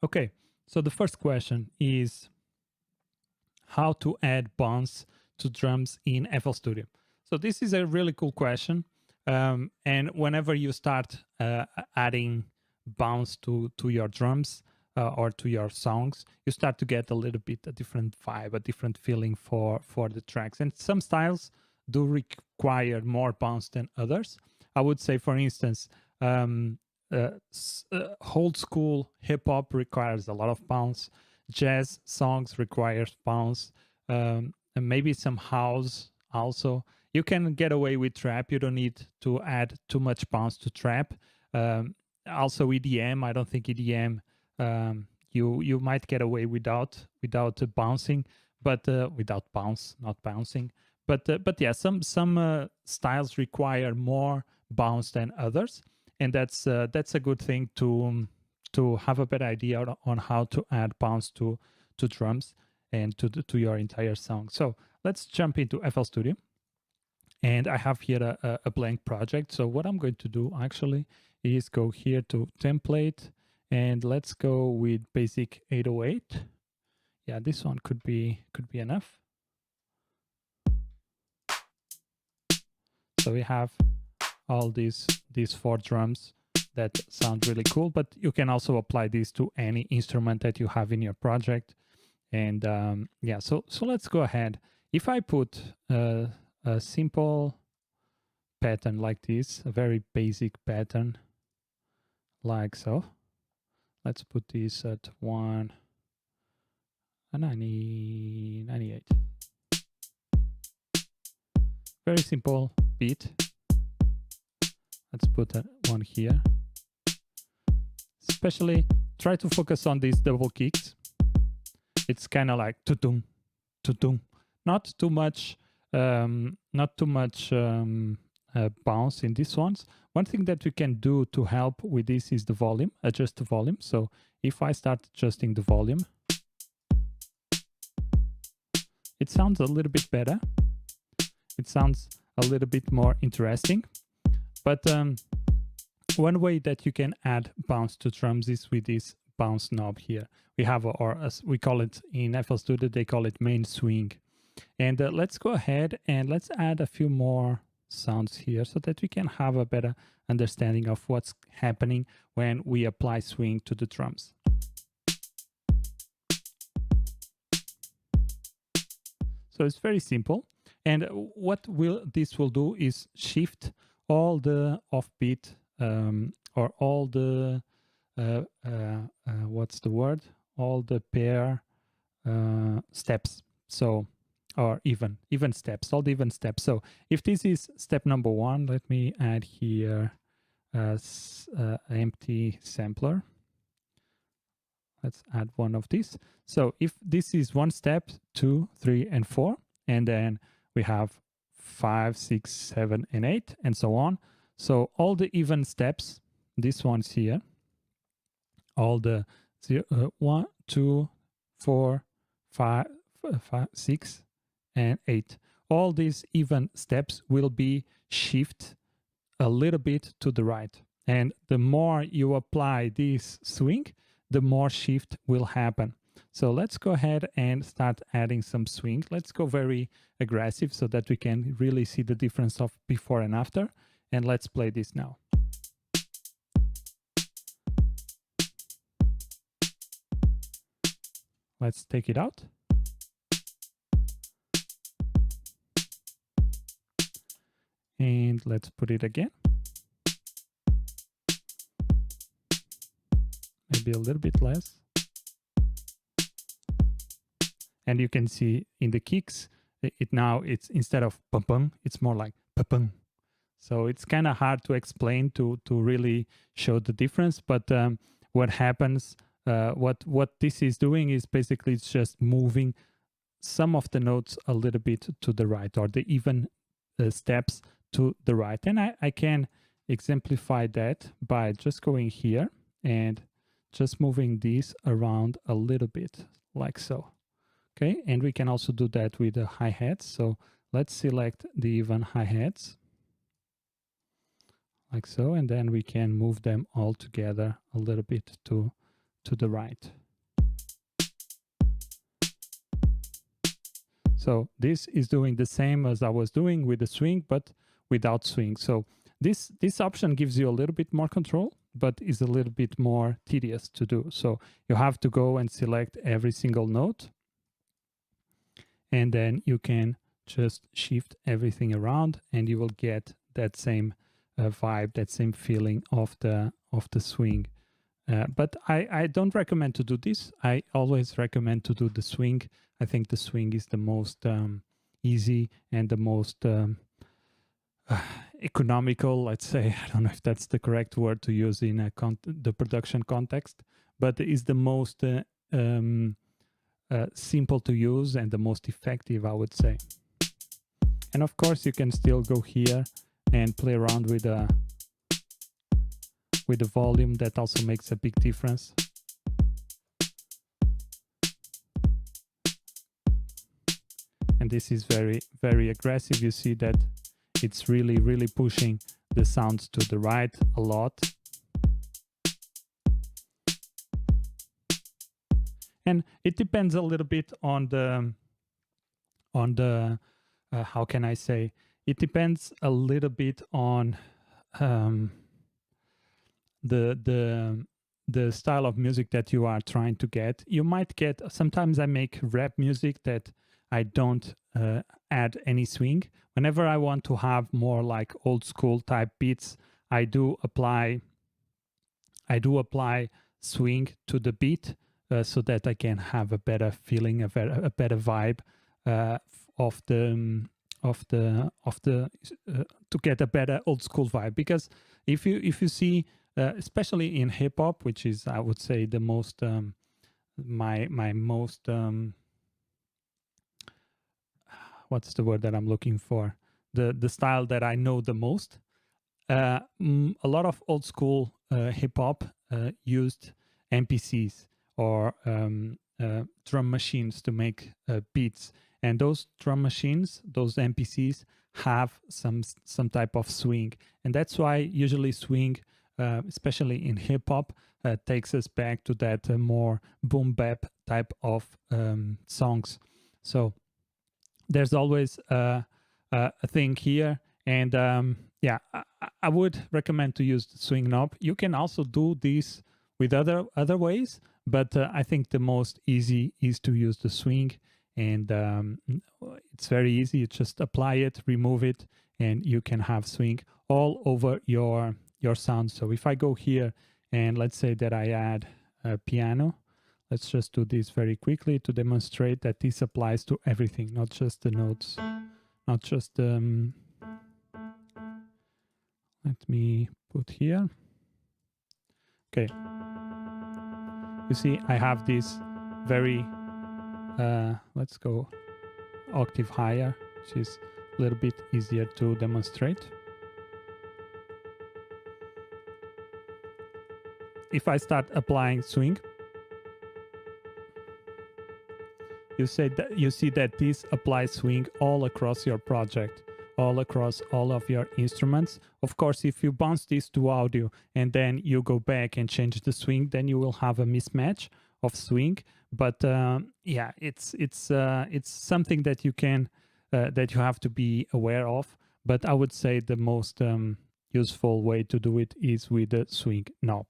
Okay, so the first question is how to add bounce to drums in FL Studio. So this is a really cool question. And whenever you start adding bounce to your drums or to your songs, you start to get a little bit a different vibe, a different feeling for the tracks. And some styles do require more bounce than others. I would say, for instance, old school hip hop requires a lot of bounce. Jazz songs requires bounce, and maybe some house also. You can get away with trap. You don't need to add too much bounce to trap. Also EDM. I don't think EDM. You might get away without bouncing, but without bounce, not bouncing. But yeah, some styles require more bounce than others, and that's a good thing to have a better idea on how to add bounce to drums and to your entire song. So let's jump into FL Studio. And I have here a blank project. So what I'm going to do actually is go here to template, and let's go with basic 808. Yeah, this one could be enough. So we have all these 4 drums that sound really cool, but you can also apply this to any instrument that you have in your project. And yeah, so let's go ahead. If I put a simple pattern like this, a very basic pattern like so, let's put this at 198. Very simple beat. Let's put that one here. Especially try to focus on these double kicks. It's kind of like tutum, tutum. Not too much bounce in these ones. One thing that we can do to help with this is the volume, adjust the volume. So if I start adjusting the volume, it sounds a little bit better. It sounds a little bit more interesting. But one way that you can add bounce to drums is with this bounce knob here. We have, or as we call it in FL Studio, they call it main swing. And let's go ahead and let's add a few more sounds here so that we can have a better understanding of what's happening when we apply swing to the drums. So it's very simple. And what this will do is shift all the offbeat or all the what's the word? All the pair steps. So or even steps, all the even steps. So if this is step number 1, let me add here empty sampler. Let's add one of these. So if this is 1 step, 2, 3, and 4, and then we have 5, 6, 7, and 8, and so on. So all the even steps, this one's here, all the 1, 2, 4, 5, 6, and 8. All these even steps will be shift a little bit to the right. And the more you apply this swing, the more shift will happen. So let's go ahead and start adding some swing. Let's go very aggressive so that we can really see the difference of before and after. And let's play this now. Let's take it out. And let's put it again. Maybe a little bit less. And you can see in the kicks, it's instead of pum pum, it's more like pum pum. So it's kind of hard to explain to really show the difference. But what happens, what this is doing is basically it's just moving some of the notes a little bit to the right, or the even steps to the right. And I can exemplify that by just going here and just moving these around a little bit like so. Okay, and we can also do that with the hi-hats. So let's select the even hi-hats like so, and then we can move them all together a little bit to to the right. So this is doing the same as I was doing with the swing, but without swing. So this option gives you a little bit more control, but is a little bit more tedious to do. So you have to go and select every single note, and then you can just shift everything around, and you will get that same vibe, that same feeling of the swing. But I don't recommend to do this. I always recommend to do the swing. I think the swing is the most easy and the most economical, let's say. I don't know if that's the correct word to use in the production context, but is the most simple to use and the most effective, I would say. And of course, you can still go here and play around with the volume. That also makes a big difference. And this is very, very aggressive. You see that it's really, really pushing the sounds to the right a lot. And it depends a little bit on the how can I say? It depends a little bit on the style of music that you are trying to get. You might get, sometimes I make rap music that I don't add any swing. Whenever I want to have more like old school type beats, I do apply swing to the beat so that I can have a better feeling, a better vibe of the to get a better old school vibe. Because if you see, especially in hip hop, which is, I would say, the most my most what's the word that I'm looking for? The style that I know the most. A lot of old school hip hop used MPCs or drum machines to make beats, and those drum machines, those MPCs, have some type of swing, and that's why usually swing, especially in hip hop, takes us back to that more boom bap type of songs. So there's always a thing here, and yeah, I would recommend to use the swing knob. You can also do this with other ways, but I think the most easy is to use the swing, and it's very easy. You just apply it, remove it, and you can have swing all over your sound. So if I go here and let's say that I add a piano, let's just do this very quickly to demonstrate that this applies to everything, not just the notes, not just let me put here. Okay. You see, I have this very, let's go octave higher, which is a little bit easier to demonstrate. If I start applying swing, you see that this applies swing all across your project, all across all of your instruments. Of course, if you bounce this to audio and then you go back and change the swing, then you will have a mismatch of swing. But yeah, it's something that you can that you have to be aware of. But I would say the most useful way to do it is with the swing knob.